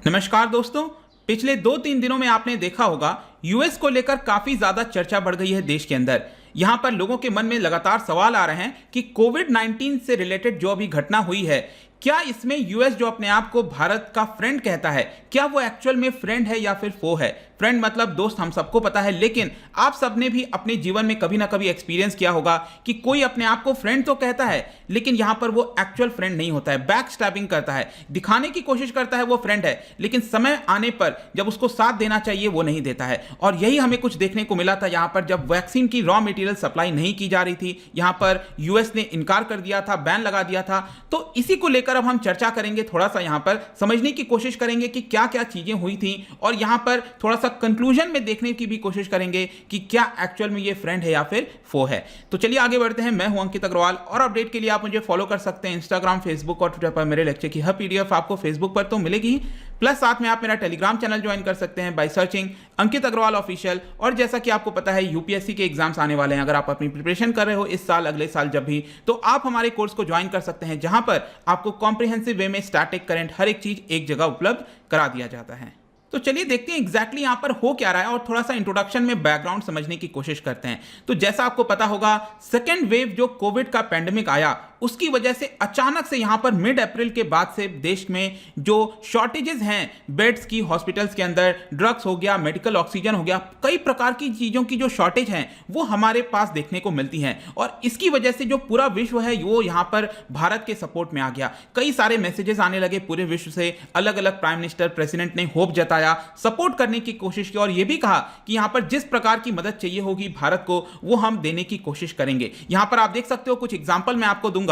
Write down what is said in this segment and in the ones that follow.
नमस्कार दोस्तों, पिछले 2-3 दिनों में आपने देखा होगा यूएस को लेकर काफी ज्यादा चर्चा बढ़ गई है देश के अंदर। यहां पर लोगों के मन में लगातार सवाल आ रहे हैं कि कोविड-19 से रिलेटेड जो अभी घटना हुई है, क्या इसमें यूएस जो अपने आप को भारत का फ्रेंड कहता है, क्या वो एक्चुअल में फ्रेंड है या फिर फो है। फ्रेंड मतलब दोस्त, हम सबको पता है, लेकिन आप सबने भी अपने जीवन में कभी ना कभी एक्सपीरियंस किया होगा कि कोई अपने आप को फ्रेंड तो कहता है लेकिन यहां पर वो एक्चुअल फ्रेंड नहीं होता है, बैक स्टैबिंग करता है, दिखाने की कोशिश करता है वो फ्रेंड है, लेकिन समय आने पर जब उसको साथ देना चाहिए वो नहीं देता है। और यही हमें कुछ देखने को मिला था यहां पर, जब वैक्सीन की रॉ मटेरियल सप्लाई नहीं की जा रही थी, यहां पर यूएस ने इनकार कर दिया था, बैन लगा दिया था। तो इसी को लेकर अब हम चर्चा करेंगे, थोड़ा सा यहां पर समझने की कोशिश करेंगे कि क्या क्या चीजें हुई थी और यहां पर थोड़ा सा कंक्लूजन में देखने की भी कोशिश करेंगे कि क्या एक्चुअल में ये फ्रेंड है या फिर फो है। तो चलिए आगे बढ़ते हैं। मैं हूं अंकित अग्रवाल और अपडेट के लिए आप मुझे फॉलो कर सकते हैं इंस्टाग्राम, फेसबुक और ट्विटर पर। मेरे लेक्चर की हर पीडीएफ आपको फेसबुक पर तो मिलेगी ही, प्लस साथ में आप मेरा टेलीग्राम चैनल ज्वाइन कर सकते हैं by searching Ankit Agarwal official. और जैसा कि आपको पता है यूपीएससी के एग्जाम्स आने वाले हैं, अगर आप अपनी प्रिपरेशन कर रहे हो इस साल, अगले साल जब भी, तो आप हमारे कोर्स को ज्वाइन कर सकते हैं जहां पर आपको कॉम्प्रिहेंसिव वे में स्टैटिक, करंट, हर एक चीज एक जगह उपलब्ध करा दिया जाता है। तो चलिए देखते हैं एग्जैक्टली यहां पर हो क्या रहा है और थोड़ा सा इंट्रोडक्शन में बैकग्राउंड समझने की कोशिश करते हैं। तो जैसा आपको पता होगा, सेकेंड वेव जो कोविड का पैंडेमिक आया, उसकी वजह से अचानक से यहां पर मिड अप्रैल के बाद से देश में जो शॉर्टेजेस हैं बेड्स की, हॉस्पिटल्स के अंदर ड्रग्स हो गया, मेडिकल ऑक्सीजन हो गया, कई प्रकार की चीजों की जो शॉर्टेज हैं वो हमारे पास देखने को मिलती हैं। और इसकी वजह से जो पूरा विश्व है वो यहां पर भारत के सपोर्ट में आ गया। कई सारे मैसेजेस आने लगे पूरे विश्व से, अलग अलग प्राइम मिनिस्टर, प्रेसिडेंट ने होप जताया, सपोर्ट करने की कोशिश की और यह भी कहा कि यहां पर जिस प्रकार की मदद चाहिए होगी भारत को वो हम देने की कोशिश करेंगे। यहां पर आप देख सकते हो, कुछ एग्जांपल मैं आपको दूंगा।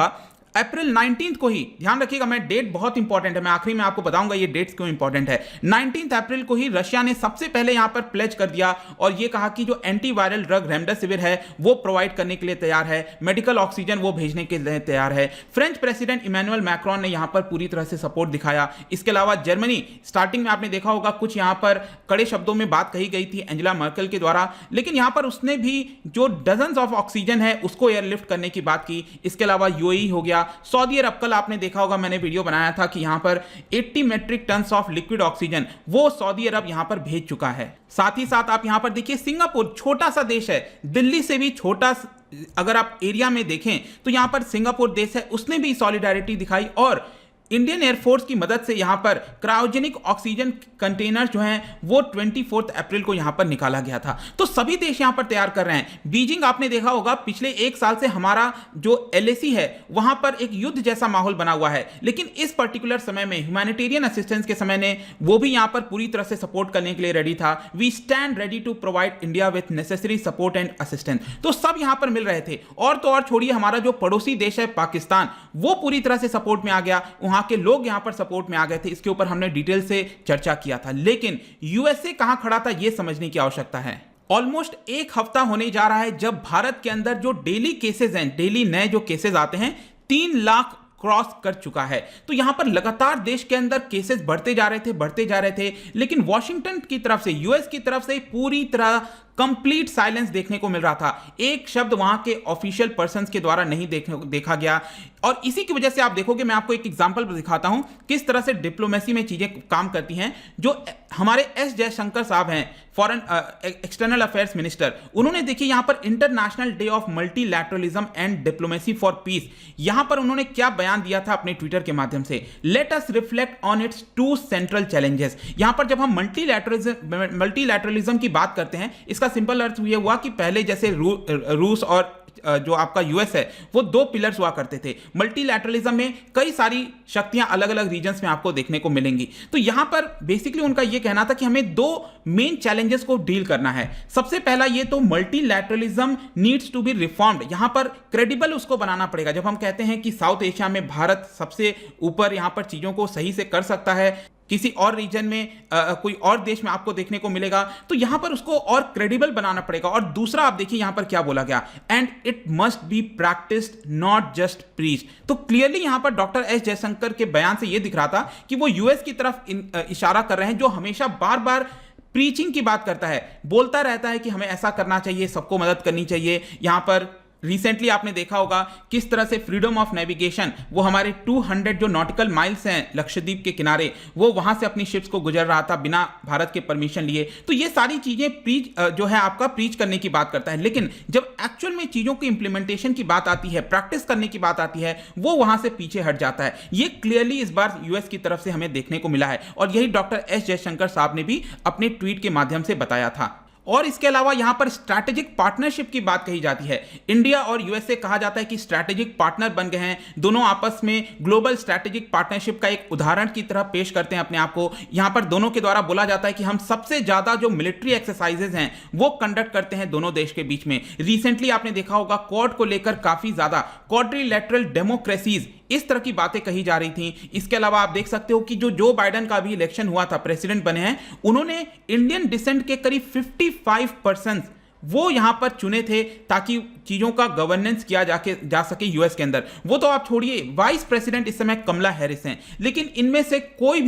अप्रैल 19 को ही, ध्यान रखिएगा, मैं डेट बहुत इंपॉर्टेंट है, मैं आखिरी में आपको बताऊंगा ये डेट्स क्यों इंपॉर्टेंट है। 19 अप्रैल को ही रशिया ने सबसे पहले यहां पर प्लेज कर दिया और ये कहा कि जो एंटीवायरल ड्रग रेमडेसिविर है वो प्रोवाइड करने के लिए तैयार है, मेडिकल ऑक्सीजन वो भेजने के लिए तैयार है। फ्रेंच प्रेसिडेंट इमैनुअल मैक्रोन ने यहां पर पूरी तरह से सपोर्ट दिखाया। इसके अलावा जर्मनी, स्टार्टिंग में आपने देखा होगा कुछ यहां पर कड़े शब्दों में बात कही गई थी एंजेला मर्केल के द्वारा, लेकिन यहां पर उसने भी जो डजन्स ऑफ ऑक्सीजन है उसको एयरलिफ्ट करने की बात की। इसके अलावा यूएई हो गया, सऊदी अरब, कल आपने देखा होगा मैंने वीडियो बनाया था कि यहां पर 80 metric tons of liquid oxygen वो सऊदी अरब यहां पर भेज चुका है। साथ ही साथ आप यहां पर देखिए सिंगापुर, छोटा सा देश है, दिल्ली से भी छोटा अगर आप एरिया में देखें तो यहां पर सिंगापुर देश है, उसने भी सॉलिडारिटी दिखाई और इंडियन एयरफोर्स की मदद से यहां पर क्रायोजेनिक ऑक्सीजन कंटेनर जो हैं वो 24 अप्रैल को यहां पर निकाला गया था। तो सभी देश यहां पर तैयार कर रहे हैं। बीजिंग, आपने देखा होगा पिछले एक साल से हमारा जो एलएसी है वहां पर एक युद्ध जैसा माहौल बना हुआ है, लेकिन इस पर्टिकुलर समय में ह्यूमैनिटेरियन असिस्टेंस के समय ने वो भी यहां पर पूरी तरह से सपोर्ट करने के लिए रेडी था। We stand ready to provide India with necessary support and assistance. तो सब यहां पर मिल रहे थे। और तो और छोड़िए, हमारा जो पड़ोसी देश है पाकिस्तान, वो पूरी तरह से सपोर्ट में आ गया, के लोग यहां पर सपोर्ट में आ गए थे। इसके ऊपर हमने डिटेल से चर्चा किया था, लेकिन यूएसए कहां खड़ा था यह समझने की आवश्यकता है। ऑलमोस्ट एक हफ्ता होने जा रहा है जब भारत के अंदर जो डेली केसेस हैं, डेली नए जो केसेस आते हैं, 3 लाख क्रॉस कर चुका है। तो यहां पर लगातार देश के अंदर केसेस बढ़ते जा रहे थे, लेकिन वॉशिंगटन की तरफ से, यूएस की तरफ से पूरी तरह कंप्लीट साइलेंस देखने को मिल रहा था। एक शब्द वहां के ऑफिशियल पर्संस के द्वारा नहीं देखा गया। और इसी की वजह से आप देखोगे, मैं आपको एक एग्जांपल दिखाता हूं किस तरह से डिप्लोमेसी में चीजें काम करती हैं। जो हमारे एस जयशंकर साहब हैं, फॉरेन एक्सटर्नल अफेयर्स मिनिस्टर, उन्होंने देखिए यहां पर international day of multilateralism and diplomacy for piece, यहां पर उन्होंने क्या बयान दिया था अपने ट्विटर के माध्यम से, let us reflect on it's 2 central challenges. यहां पर जब हम मल्टीलैटरलिज्म की बात करते हैं, इसका सिंपल अर्थ यह हुआ कि पहले जैसे रूस और जो आपका यूएस है वो 2 पिलर्स हुआ करते थे। मल्टीलैटरलिज्म में कई सारी शक्तियां अलग अलग रीजन्स में आपको देखने को मिलेंगी। तो यहां पर बेसिकली उनका यह कहना था कि हमें 2 मेन चैलेंजेस को डील करना है। सबसे पहला ये तो multilateralism needs to be reformed, यहां पर क्रेडिबल उसको बनाना पड़ेगा। जब हम कहते हैं कि साउथ एशिया में भारत सबसे ऊपर यहां पर चीजों को सही से कर सकता है, किसी और रीजन में कोई और देश में आपको देखने को मिलेगा, तो यहां पर उसको और क्रेडिबल बनाना पड़ेगा। और दूसरा आप देखिए यहां पर क्या बोला गया, and it must be practised not just preach. तो क्लियरली यहां पर डॉक्टर एस जयशंकर के बयान से यह दिख रहा था कि वो यूएस की तरफ इशारा कर रहे हैं, जो हमेशा बार बार प्रीचिंग की बात करता है, बोलता रहता है कि हमें ऐसा करना चाहिए, सबको मदद करनी चाहिए। यहां पर रिसेंटली आपने देखा होगा किस तरह से फ्रीडम ऑफ नेविगेशन, वो हमारे 200 जो नॉटिकल माइल्स हैं लक्षद्वीप के किनारे, वो वहां से अपनी शिप्स को गुजर रहा था बिना भारत के परमिशन लिए। तो ये सारी चीजें जो है आपका प्रीच करने की बात करता है, लेकिन जब एक्चुअल में चीजों की इंप्लीमेंटेशन की बात आती है, प्रैक्टिस करने की बात आती है, वो वहां से पीछे हट जाता है। ये क्लियरली इस बार यूएस की तरफ से हमें देखने को मिला है और यही डॉक्टर एस जयशंकर साहब ने भी अपने ट्वीट के माध्यम से बताया था। और इसके अलावा यहां पर स्ट्रैटेजिक पार्टनरशिप की बात कही जाती है। इंडिया और यूएसए कहा जाता है कि स्ट्रैटेजिक पार्टनर बन गए हैं, दोनों आपस में ग्लोबल स्ट्रैटेजिक पार्टनरशिप का एक उदाहरण की तरह पेश करते हैं अपने आप को। यहां पर दोनों के द्वारा बोला जाता है कि हम सबसे ज्यादा जो मिलिट्री एक्सरसाइजेज हैं वो कंडक्ट करते हैं दोनों देश के बीच में। रिसेंटली आपने देखा होगा क्वाड को लेकर काफी ज्यादा क्वाड्रिलैटरल डेमोक्रेसीज इस तरह की बातें कही जा रही थी। इसके अलावा आप देख सकते हो कि जो बाइडेन का भी इलेक्शन हुआ था, प्रेसिडेंट बने हैं, उन्होंने इंडियन डिसेंट के करीब 55% वो यहां पर चुने थे ताकि चीजों का गवर्नेंस किया जा सके यूएस के अंदर। वो तो आप छोड़िए, वाइस प्रेसिडेंट इस समय कमला हैरिस हैं, लेकिन इनमें से कोई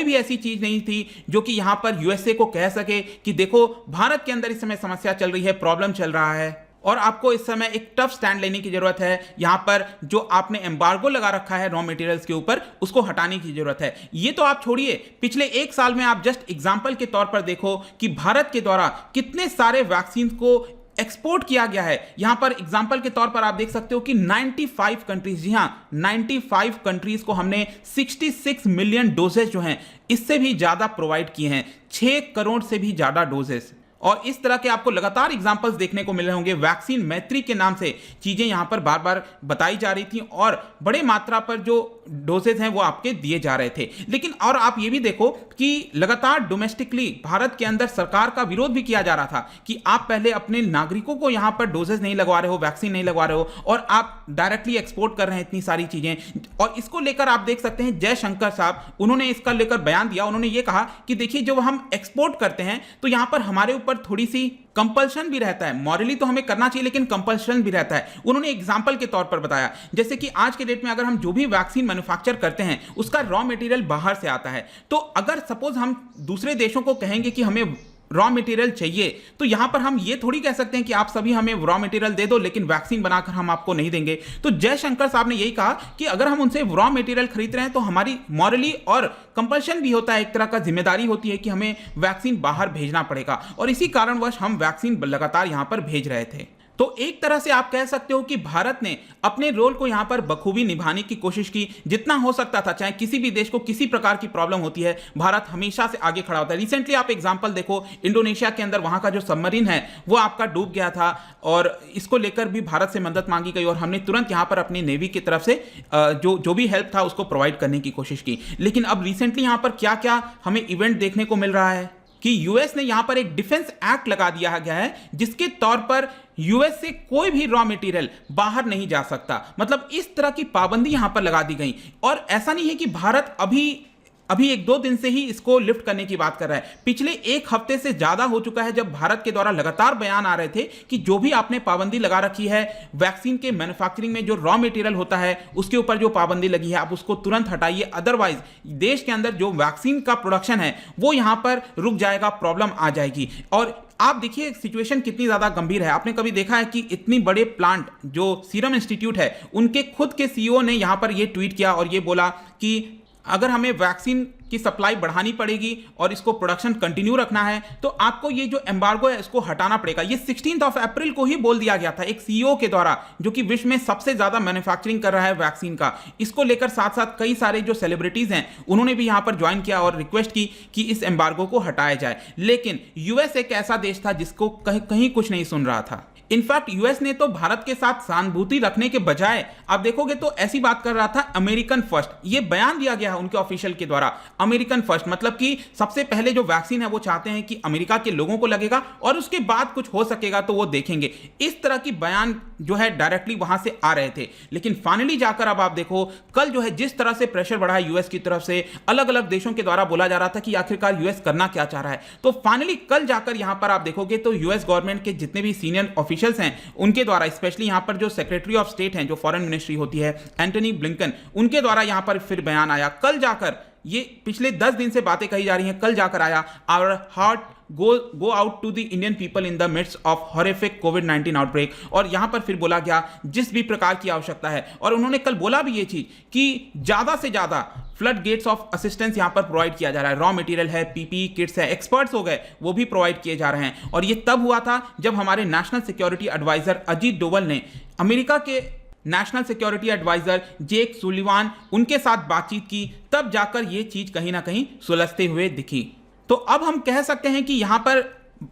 भी ऐसी चीज नहीं थी जो कि यहां पर यूएसए को कह सके कि देखो भारत के अंदर इस समय समस्या चल रही है, प्रॉब्लम चल रहा है और आपको इस समय एक टफ स्टैंड लेने की जरूरत है। यहां पर जो आपने एम्बार्गो लगा रखा है रॉ मटेरियल्स के ऊपर, उसको हटाने की जरूरत है। ये तो आप छोड़िए, पिछले एक साल में आप जस्ट एग्जांपल के तौर पर देखो कि भारत के द्वारा कितने सारे वैक्सीन को एक्सपोर्ट किया गया है। यहां पर एग्जांपल के तौर पर आप देख सकते हो कि 95 कंट्रीज, जी हां 95 कंट्रीज को हमने 66 मिलियन डोजेस जो हैं इससे भी ज्यादा प्रोवाइड किए हैं, 6 करोड़ से भी ज्यादा डोजेस। और इस तरह के आपको लगातार एग्जांपल्स देखने को मिल रहे होंगे। वैक्सीन मैत्री के नाम से चीजें यहां पर बार बार बताई जा रही थी और बड़े मात्रा पर जो डोजेज हैं वो आपके दिए जा रहे थे। लेकिन और आप ये भी देखो कि लगातार डोमेस्टिकली भारत के अंदर सरकार का विरोध भी किया जा रहा था कि आप पहले अपने नागरिकों को यहां पर डोजेज नहीं लगवा रहे हो, वैक्सीन नहीं लगवा रहे हो और आप डायरेक्टली एक्सपोर्ट कर रहे हैं इतनी सारी चीजें। और इसको लेकर आप देख सकते हैं जयशंकर साहब, उन्होंने इसका लेकर बयान दिया। उन्होंने ये कहा कि देखिए जब हम एक्सपोर्ट करते हैं तो यहां पर हमारे ऊपर थोड़ी सी कंपल्शन भी रहता है, मॉरली तो हमें करना चाहिए लेकिन कंपल्शन भी रहता है। उन्होंने एग्जांपल के तौर पर बताया जैसे कि आज के डेट में अगर हम जो भी वैक्सीन मैन्युफैक्चर करते हैं उसका रॉ मटेरियल बाहर से आता है, तो अगर सपोज हम दूसरे देशों को कहेंगे कि हमें रॉ मटेरियल चाहिए, तो यहां पर हम ये थोड़ी कह सकते हैं कि आप सभी हमें रॉ मटेरियल दे दो लेकिन वैक्सीन बनाकर हम आपको नहीं देंगे। तो जयशंकर साहब ने यही कहा कि अगर हम उनसे रॉ मटेरियल खरीद रहे हैं तो हमारी मॉरली और कंपल्शन भी होता है, एक तरह का जिम्मेदारी होती है कि हमें वैक्सीन बाहर भेजना पड़ेगा और इसी कारणवश हम वैक्सीन लगातार यहां पर भेज रहे थे। तो एक तरह से आप कह सकते हो कि भारत ने अपने रोल को यहां पर बखूबी निभाने की कोशिश की, जितना हो सकता था। चाहे किसी भी देश को किसी प्रकार की प्रॉब्लम होती है, भारत हमेशा से आगे खड़ा होता है। रिसेंटली आप एग्जांपल देखो, इंडोनेशिया के अंदर वहां का जो सबमरीन है वो आपका डूब गया था और इसको लेकर भी भारत से मदद मांगी गई और हमने तुरंत यहां पर अपनी नेवी की तरफ से जो भी हेल्प था उसको प्रोवाइड करने की कोशिश की। लेकिन अब रिसेंटली यहां पर क्या क्या हमें इवेंट देखने को मिल रहा है कि यूएस ने यहां पर एक डिफेंस एक्ट लगा दिया गया है जिसके तौर पर यूएस से कोई भी रॉ मटेरियल बाहर नहीं जा सकता। मतलब इस तरह की पाबंदी यहां पर लगा दी गई और ऐसा नहीं है कि भारत अभी एक दो दिन से ही इसको लिफ्ट करने की बात कर रहा है। पिछले एक हफ्ते से ज्यादा हो चुका है जब भारत के द्वारा लगातार बयान आ रहे थे कि जो भी आपने पाबंदी लगा रखी है वैक्सीन के मैन्युफैक्चरिंग में, जो रॉ मटेरियल होता है उसके ऊपर जो पाबंदी लगी है आप उसको तुरंत हटाइए, अदरवाइज देश के अंदर जो वैक्सीन का प्रोडक्शन है वो यहां पर रुक जाएगा, प्रॉब्लम आ जाएगी। और आप देखिए सिचुएशन कितनी ज्यादा गंभीर है। आपने कभी देखा है कि इतनी बड़े प्लांट जो सीरम इंस्टीट्यूट है उनके खुद के सीईओ ने यहां पर यह ट्वीट किया और यह बोला कि अगर हमें वैक्सीन की सप्लाई बढ़ानी पड़ेगी और इसको प्रोडक्शन कंटिन्यू रखना है तो आपको ये जो एम्बार्गो है इसको हटाना पड़ेगा। ये 16 अप्रैल को ही बोल दिया गया था एक सीईओ के द्वारा जो कि विश्व में सबसे ज्यादा मैन्युफैक्चरिंग कर रहा है वैक्सीन का। इसको लेकर साथ साथ कई सारे जो सेलिब्रिटीज हैं उन्होंने भी यहां पर ज्वाइन किया और रिक्वेस्ट की कि इस एम्बार्गो को हटाया जाए। लेकिन यूएस एक ऐसा देश था जिसको कहीं कुछ नहीं सुन रहा था। इनफैक्ट यूएस ने तो भारत के साथ सहानुभूति रखने के बजाय आप देखोगे तो ऐसी बात कर रहा था अमेरिकन फर्स्ट। ये बयान दिया गया है उनके ऑफिशियल के द्वारा, अमेरिकन फर्स्ट, मतलब कि सबसे पहले जो वैक्सीन है वो चाहते हैं कि अमेरिका के लोगों को लगेगा और उसके बाद कुछ हो सकेगा तो वो देखेंगे। इस तरह की बयान जो है डायरेक्टली वहां से आ रहे थे। लेकिन फाइनली जाकर अब आप देखो कल जो है जिस तरह से प्रेशर बढ़ा है यूएस की तरफ से, अलग अलग देशों के द्वारा बोला जा रहा था कि आखिरकार यूएस करना क्या चाह रहा है, तो फाइनली कल जाकर यहां पर आप देखोगे तो यूएस गवर्नमेंट के जितने भी सीनियर ऑफिशियल्स हैं उनके द्वारा, स्पेशली यहां पर जो सेक्रेटरी ऑफ स्टेट हैं, जो फॉरेन मिनिस्ट्री होती है, एंटनी ब्लिंकन, उनके द्वारा यहां पर फिर बयान आया। कल जाकर ये पिछले 10 दिन से बातें कही जा रही हैं, कल जाकर आया, our heart go out to the Indian people in the midst of horrific COVID-19 outbreak। और यहां पर फिर बोला गया जिस भी प्रकार की आवश्यकता है, और उन्होंने कल बोला भी ये चीज कि ज्यादा से ज्यादा फ्लड गेट्स ऑफ असिस्टेंस यहां पर प्रोवाइड किया जा रहा है, रॉ मटेरियल है, पीपीई किट्स है, एक्सपर्ट्स हो गए वो भी प्रोवाइड किए जा रहे हैं। और ये तब हुआ था जब हमारे national security adviser Ajit Doval ने अमेरिका के national security adviser Jake Sullivan उनके साथ बातचीत की, तब जाकर ये चीज कहीं ना कहीं सुलझते हुए दिखी। तो अब हम कह सकते हैं कि यहां पर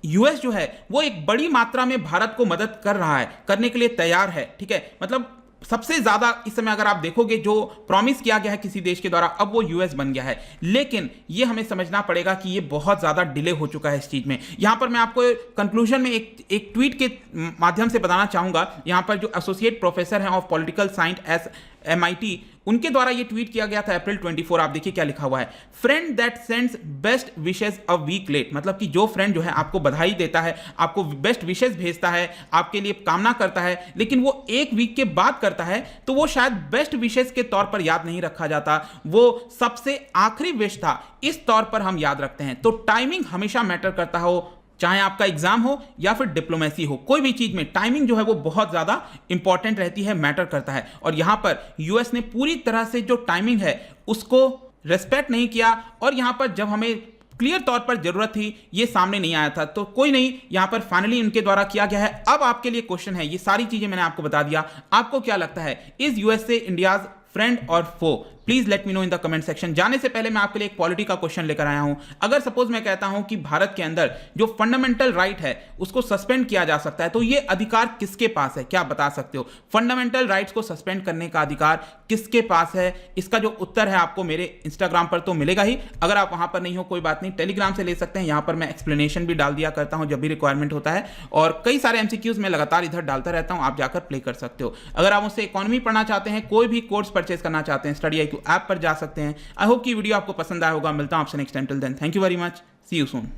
यूएस जो है वो एक बड़ी मात्रा में भारत को मदद कर रहा है, करने के लिए तैयार है, ठीक है। मतलब सबसे ज्यादा इस समय अगर आप देखोगे जो प्रॉमिस किया गया है किसी देश के द्वारा, अब वो यूएस बन गया है। लेकिन ये हमें समझना पड़ेगा कि ये बहुत ज्यादा डिले हो चुका है इस चीज में। यहां पर मैं आपको कंक्लूजन में एक ट्वीट के माध्यम से बताना चाहूंगा। यहां पर जो एसोसिएट प्रोफेसर हैं ऑफ पॉलिटिकल साइंस MIT, उनके द्वारा ये ट्वीट किया गया था अप्रैल 24। आप देखिए क्या लिखा हुआ है, friend that sends best wishes a week late. मतलब कि जो फ्रेंड जो है आपको बधाई देता है, आपको बेस्ट विशेस भेजता है, आपके लिए कामना करता है, लेकिन वो एक वीक के बाद करता है, तो वो शायद बेस्ट विशेस के तौर पर याद नहीं रखा जाता, वो सबसे आखिरी विश था इस तौर पर हम याद रखते हैं। तो टाइमिंग हमेशा मैटर करता हो, चाहे आपका एग्जाम हो या फिर डिप्लोमेसी हो, कोई भी चीज में टाइमिंग जो है वो बहुत ज्यादा इंपॉर्टेंट रहती है, मैटर करता है। और यहां पर यूएस ने पूरी तरह से जो टाइमिंग है उसको रेस्पेक्ट नहीं किया, और यहां पर जब हमें क्लियर तौर पर जरूरत थी ये सामने नहीं आया था। तो कोई नहीं, यहां पर फाइनली उनके द्वारा किया गया है। अब आपके लिए क्वेश्चन है, ये सारी चीजें मैंने आपको बता दिया, आपको क्या लगता है, is USA India's friend or foe? Please let me know in the comment section. जाने से पहले मैं आपके लिए एक पॉलिटी का क्वेश्चन लेकर आया हूं। अगर सपोज मैं कहता हूं कि भारत के अंदर जो फंडामेंटल राइट है उसको सस्पेंड किया जा सकता है, तो ये अधिकार किसके पास है, क्या बता सकते हो? फंडामेंटल राइट्स को सस्पेंड करने का अधिकार किसके पास है? इसका जो उत्तर है आपको मेरे इंस्टाग्राम पर तो मिलेगा ही, अगर आप वहां पर नहीं हो कोई बात नहीं, टेलीग्राम से ले सकते हैं। यहां पर मैं एक्सप्लेनेशन भी डाल दिया करता हूं जब भी रिक्वायरमेंट होता है, और कई सारे MCQs मैं लगातार इधर डालता रहता हूं, आप जाकर प्ले कर सकते हो। अगर आप मुझसे इकोनॉमी पढ़ना चाहते हैं, कोई भी कोर्स परचेज करना चाहते हैं, स्टडी IQ ऐप पर जा सकते हैं। आई होप कि वीडियो आपको पसंद आया होगा। मिलता हूं आपसे next time. Till then, thank you very much, see you soon.